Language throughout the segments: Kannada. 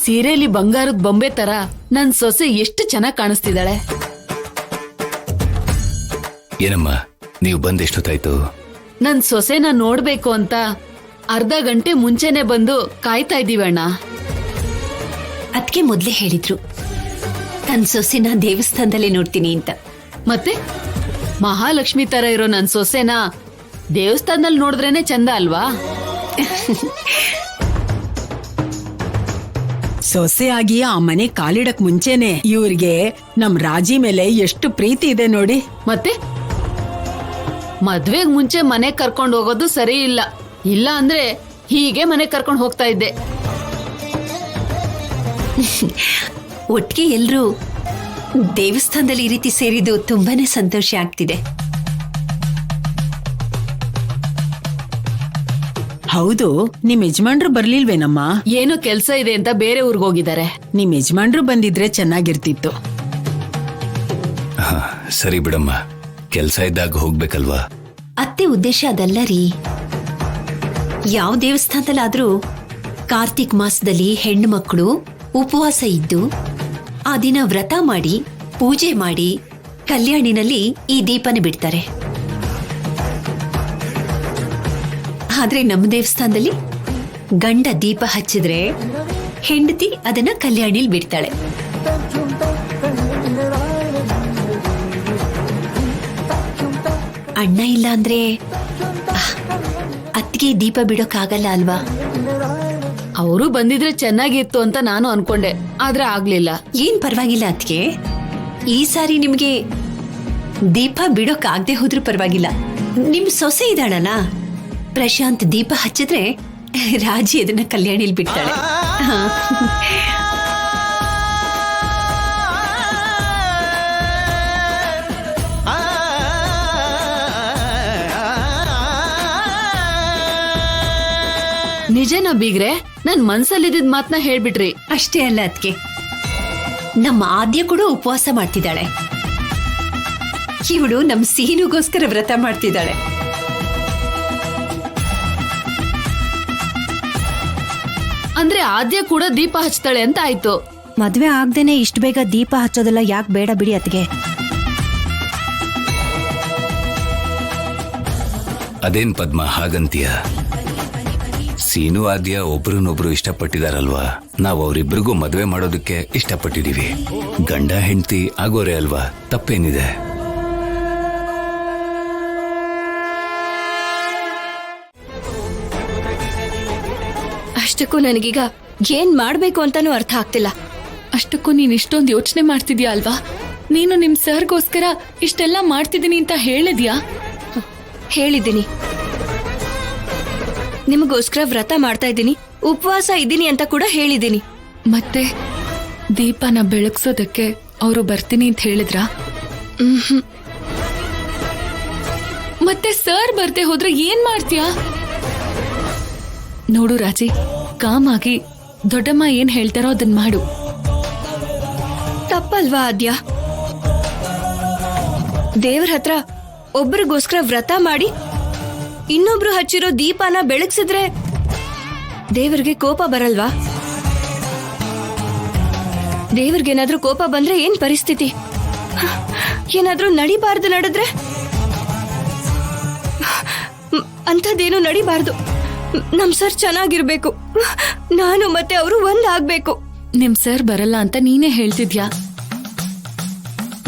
ಸೀರೆಲಿ ಬಂಗಾರದ ಬೊಂಬೆ ತರ ನನ್ ಸೊಸೆ ಎಷ್ಟು ಚೆನ್ನಾಗ್ ಕಾಣಿಸ್ತಿದ್ದಾಳೆ. ಏನಮ್ಮ, ನೀವು ಬಂದೆಷ್ಟೊತ್ತಾಯ್ತು? ನನ್ ಸೊಸೆನ ನೋಡ್ಬೇಕು ಅಂತ ಅರ್ಧ ಗಂಟೆ ಮುಂಚೆನೆ ಬಂದು ಕಾಯ್ತಾ ಇದೀವಣ್ಣ. ಅದಕ್ಕೆ ಮೊದ್ಲೇ ಹೇಳಿದ್ರು ತನ್ ಸೊಸೆನ ದೇವಸ್ಥಾನದಲ್ಲೇ ನೋಡ್ತೀನಿ ಅಂತ. ಮತ್ತೆ ಮಹಾಲಕ್ಷ್ಮಿ ತರ ಇರೋ ನನ್ ಸೊಸೆನ ದೇವಸ್ಥಾನದಲ್ಲಿ ನೋಡಿದ್ರೇನೆ ಚಂದ ಅಲ್ವಾ? ಸೊಸೆ ಆಗಿ ಆ ಮನೆ ಕಾಲಿಡಕ್ ಮುಂಚೆನೆ ಇವ್ರಿಗೆ ನಮ್ ರಾಜಿ ಮೇಲೆ ಎಷ್ಟು ಪ್ರೀತಿ ಇದೆ ನೋಡಿ. ಮತ್ತೆ ಮದ್ವೆಗ್ ಮುಂಚೆ ಮನೆ ಕರ್ಕೊಂಡ್ ಹೋಗೋದು ಸರಿ ಇಲ್ಲ. ಇಲ್ಲ ಅಂದ್ರೆ ಹೀಗೆ ಮನೆ ಕರ್ಕೊಂಡ್ ಹೋಗ್ತಾ ಇದ್ದೆ. ಒಟ್ಟಿಗೆ ಎಲ್ರೂ ದೇವಸ್ಥಾನದಲ್ಲಿ ಈ ರೀತಿ ಸೇರಿದ್ದು ತುಂಬಾನೇ ಸಂತೋಷ ಆಗ್ತಿದೆ. ಹೌದು, ನಿಮ್ ಯಜಮಾನ್ರು ಬರ್ಲಿಲ್ವೇನಮ್ಮ? ಏನೋ ಕೆಲ್ಸ ಇದೆ ಅಂತ ಬೇರೆ ಊರ್ಗ್ ಹೋಗಿದ್ದಾರೆ. ನಿಮ್ ಯಜಮಾನ್ರು ಬಂದಿದ್ರೆ ಚೆನ್ನಾಗಿರ್ತಿತ್ತು. ಸರಿ ಬಿಡಮ್ಮ, ಕೆಲ್ಸ ಇದ್ದಾಗ ಹೋಗ್ಬೇಕಲ್ವಾ? ಅತ್ತೆ ಉದ್ದೇಶ ಅದಲ್ಲ ರೀ. ಯಾವ ದೇವಸ್ಥಾನದಲ್ಲಾದ್ರೂ ಕಾರ್ತಿಕ್ ಮಾಸದಲ್ಲಿ ಹೆಣ್ಣು ಮಕ್ಕಳು ಉಪವಾಸ ಇದ್ದು ಆ ದಿನ ವ್ರತ ಮಾಡಿ ಪೂಜೆ ಮಾಡಿ ಕಲ್ಯಾಣಿನಲ್ಲಿ ಈ ದೀಪನ ಬಿಡ್ತಾರೆ. ಆದ್ರೆ ನಮ್ಮ ದೇವಸ್ಥಾನದಲ್ಲಿ ಗಂಡ ದೀಪ ಹಚ್ಚಿದ್ರೆ ಹೆಂಡತಿ ಅದನ್ನ ಕಲ್ಯಾಣಿಲ್ ಬಿಡ್ತಾಳೆ. ಅಣ್ಣ ಇಲ್ಲ ಅಂದ್ರೆ ಅತ್ತಿಗೆ ದೀಪ ಬಿಡೋಕ್ಕಾಗಲ್ಲ ಅಲ್ವಾ? ಅವರು ಬಂದಿದ್ರೆ ಚೆನ್ನಾಗಿತ್ತು ಅಂತ ನಾನು ಅನ್ಕೊಂಡೆ, ಆದ್ರೆ ಆಗ್ಲಿಲ್ಲ. ಏನ್ ಪರವಾಗಿಲ್ಲ ಅತ್ತಿಗೆ, ಈ ಸಾರಿ ನಿಮ್ಗೆ ದೀಪ ಬಿಡೋಕ್ಕಾಗದೆ ಹೋದ್ರೂ ಪರವಾಗಿಲ್ಲ. ನಿಮ್ ಸೊಸೆ ಇದ್ದಾಳಲ್ಲ ಪ್ರಶಾಂತ್, ದೀಪ ಹಚ್ಚಿದ್ರೆ ರಾಜಿ ಅದನ್ನ ಕಲ್ಯಾಣಿಲ್ ಬಿಡ್ತಾಳೆ. ನಿಜನಾ ಬೀಗ್ರೆ? ನನ್ ಮನ್ಸಲ್ಲಿದ್ದ ಮಾತನ್ನ ಹೇಳ್ಬಿಟ್ರಿ. ಅಷ್ಟೇ ಅಲ್ಲ ಅದ್ಕೆ, ನಮ್ಮ ಆದ್ಯ ಕೂಡ ಉಪವಾಸ ಮಾಡ್ತಿದ್ದಾಳೆ. ಇವಳು ನಮ್ ಸೀನುಗೋಸ್ಕರ ವ್ರತ ಮಾಡ್ತಿದ್ದಾಳೆ. ಅಂದ್ರೆ ಆದ್ಯ ಕೂಡ ದೀಪ ಹಚ್ತಾಳೆ ಅಂತ ಆಯ್ತು. ಮದ್ವೆ ಆಗ್ದೇನೆ ಇಷ್ಟು ಬೇಗ ದೀಪ ಹಚ್ಚೋದೆಲ್ಲ ಯಾಕೆ ಬೇಡ ಬಿಡಿ ಅತ್ಗೆ. ಅದೇನ್ ಪದ್ಮ ಹಾಗಂತೀಯ? ಸೀನು ಆದ್ಯ ಒಬ್ರನ್ನೊಬ್ರು ಇಷ್ಟಪಟ್ಟಿದಾರಲ್ವಾ? ನಾವು ಅವರಿಬ್ಬರಿಗೂ ಮದ್ವೆ ಮಾಡೋದಕ್ಕೆ ಇಷ್ಟಪಟ್ಟಿದೀವಿ. ಗಂಡ ಹೆಂಡತಿ ಆಗೋರೆ ಅಲ್ವಾ, ತಪ್ಪೇನಿದೆ? ಅಷ್ಟಕ್ಕೂ ನನಗೀಗ ಏನ್ ಮಾಡ್ಬೇಕು ಅಂತಾನೂ ಅರ್ಥ ಆಗ್ತಿಲ್ಲ. ಅಷ್ಟಕ್ಕೂ ನೀನ್ ಇಷ್ಟೊಂದು ಯೋಚನೆ ಮಾಡ್ತಿದ್ಯಾ ಅಲ್ವಾ? ನೀನು ನಿಮ್ ಸರ್ಗೋಸ್ಕರ ಇಷ್ಟೆಲ್ಲ ಮಾಡ್ತಿದ್ದೀನಿ ಅಂತ ಹೇಳಿದ್ಯಾ? ಹೇಳಿದ್ದೀನಿ, ನಿಮಗೋಸ್ಕರ ವ್ರತ ಮಾಡ್ತಾ ಇದ್ದೀನಿ, ಉಪವಾಸ ಇದ್ದೀನಿ ಅಂತ ಕೂಡ ಹೇಳಿದ್ದೀನಿ. ಮತ್ತೆ ದೀಪನ ಬೆಳಗ್ಸೋದಕ್ಕೆ ಅವರು ಬರ್ತೀನಿ ಅಂತ ಹೇಳಿದ್ರ? ಮತ್ತೆ ಸರ್ ಬರ್ದೆ ಹೋದ್ರೆ ಏನ್ ಮಾಡ್ತೀಯಾ? ನೋಡು ರಾಜಿ, ಕಾಮಾಗಿ ದೊಡ್ಡಮ್ಮ ಏನ್ ಹೇಳ್ತಾರೋ ಅದನ್ ಮಾಡು. ತಪ್ಪಲ್ವಾ ಆದ್ಯ? ದೇವ್ರ ಹತ್ರ ಒಬ್ರಿಗೋಸ್ಕರ ವ್ರತ ಮಾಡಿ ಇನ್ನೊಬ್ರು ಹಚ್ಚಿರೋ ದೀಪನ ಬೆಳಗ್ಸಿದ್ರೆ ದೇವ್ರಿಗೆ ಕೋಪ ಬರಲ್ವಾ? ದೇವ್ರಿಗೇನಾದ್ರೂ ಕೋಪ ಬಂದ್ರೆ ಏನ್ ಪರಿಸ್ಥಿತಿ? ಏನಾದ್ರೂ ನಡಿಬಾರ್ದು ನಡೆದ್ರೆ? ಅಂಥದ್ದೇನು ನಡಿಬಾರ್ದು. ನಮ್ ಸರ್ ಚೆನ್ನಾಗಿರ್ಬೇಕು, ನಾನು ಮತ್ತೆ ಅವರು ಒಂದಾಗ್ಬೇಕು. ನಿಮ್ ಸರ್ ಬರಲ್ಲ ಅಂತ ನೀನೇ ಹೇಳ್ತಿದ್ಯಾ.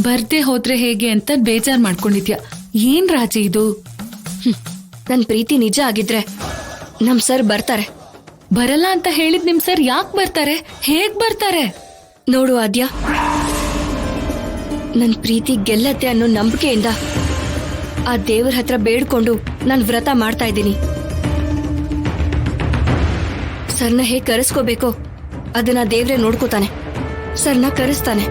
ಬರ್ದೇ ಹೋದ್ರೆ ಹೇಗೆ ಅಂತ ಬೇಜಾರ್ ಮಾಡ್ಕೊಂಡಿದ್ಯಾ. ಏನ್ ರಾಜಿ ಇದು? ನನ್ ಪ್ರೀತಿ ನಿಜ ಆಗಿದ್ರೆ ನಮ್ ಸರ್ ಬರ್ತಾರೆ. ಬರಲ್ಲ ಅಂತ ಹೇಳಿದ್ ನಿಮ್ ಸರ್ ಯಾಕೆ ಬರ್ತಾರೆ? ಹೇಗ್ ಬರ್ತಾರೆ? ನೋಡು ಆದ್ಯ, ನನ್ ಪ್ರೀತಿ ಗೆಲ್ಲತ್ತೆ ಅನ್ನೋ ನಂಬಿಕೆಯಿಂದ ಆ ದೇವ್ರ ಹತ್ರ ಬೇಡ್ಕೊಂಡು ನಾನ್ ವ್ರತ ಮಾಡ್ತಾ ಇದ್ದೀನಿ. ಸರ್ನ ಹೇಗ್ ಕರೆಸ್ಕೋಬೇಕೋ ಅದನ್ನ ದೇವ್ರೆ ನೋಡ್ಕೋತಾನೆ. ಸರ್ನ ಕರೆಸ್ತಾನೆ.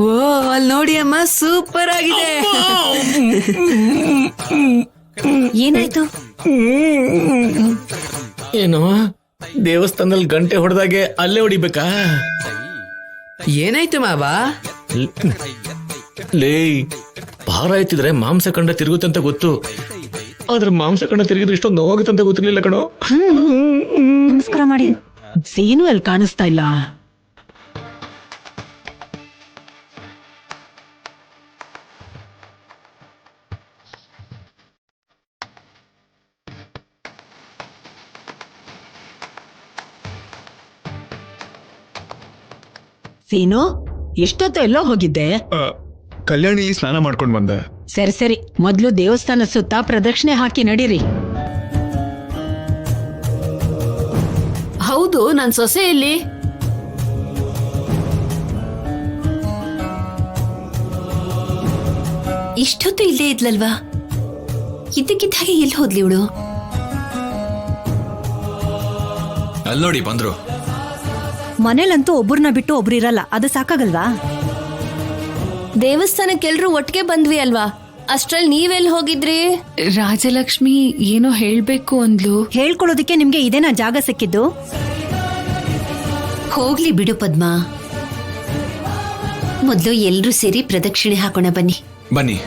ಓ ಅಲ್ಲಿ ನೋಡಿ ಅಮ್ಮ, ಸೂಪರ್ ಆಗಿದೆ. ಏನಾಯ್ತು? ಏನು ದೇವಸ್ಥಾನದಲ್ಲಿ ಗಂಟೆ ಹೊಡೆದಾಗೆ ಅಲ್ಲೇ ಹೊಡಿಬೇಕಾ? ಏನಾಯ್ತು ಮಾವ? ಲೇ, ಭಾರ ಎತ್ತಿದ್ರೆ ಮಾಂಸ ಕಂಡ ತಿರುಗುತ್ತೆ ಅಂತ ಗೊತ್ತು, ಆದ್ರೆ ಮಾಂಸ ಕಂಡ ತಿರುಗಿದ್ರೆ ಇಷ್ಟೊಂದು ನೋವಾಗುತ್ತೆ ಅಂತ ಗೊತ್ತಿರ್ಲಿಲ್ಲ ಕಣೋ. ನಮಸ್ಕಾರ ಮಾಡಿ. ಸೀನು ಅಲ್ಲಿ ಕಾಣಿಸ್ತಾ ಇಲ್ಲ. ಸೀನು, ಎಷ್ಟೊತ್ತು ಎಲ್ಲೋ ಹೋಗಿದ್ದೆ? ಕಲ್ಯಾಣಿ ಸ್ನಾನ ಮಾಡ್ಕೊಂಡ್ ಬಂದೆ. ಸರಿ ಸರಿ, ಮೊದ್ಲು ದೇವಸ್ಥಾನ ಸುತ್ತ ಪ್ರದಕ್ಷಿಣೆ ಹಾಕಿ ನಡೀರಿ. ಹೌದು, ನನ್ ಸೊಸೆ ಎಲ್ಲಿ? ಇಷ್ಟೊತ್ತು ಇಲ್ಲೇ ಇದ್ಲಲ್ವಾ? ಇದ್ದಕ್ಕಿದ್ದ ಹಾಗೆ ಎಲ್ಲಿ ಹೋದ್ಲಿ ಇವಳು? ಅಲ್ಲಿ ನೋಡಿ ಬಂದ್ರು. ಮನೇಲಂತೂ ಒಬ್ರನ್ನ ಬಿಟ್ಟು ಒಬ್ರು ಇರಲ್ಲ, ಅದು ಸಾಕಾಗಲ್ವಾ? ದೇವಸ್ಥಾನಕ್ಕೆಲ್ರೂ ಒಟ್ಟಿಗೆ ಬಂದ್ವಿ ಅಲ್ವಾ, ಅಷ್ಟ್ರಲ್ಲಿ ನೀವೆಲ್ಲಿ ಹೋಗಿದ್ರಿ? ರಾಜಲಕ್ಷ್ಮಿ ಏನೋ ಹೇಳ್ಬೇಕು ಅಂದ್ಲು. ಹೇಳ್ಕೊಳ್ಳೋದಕ್ಕೆ ನಿಮ್ಗೆ ಇದೇನಾ ಜಾಗ ಸಿಕ್ಕಿದ್ದು? ಹೋಗ್ಲಿ ಬಿಡು ಪದ್ಮ. ಮೊದ್ಲು ಎಲ್ರೂ ಸೇರಿ ಪ್ರದಕ್ಷಿಣೆ ಹಾಕೋಣ ಬನ್ನಿ. ಬನ್ನಿ.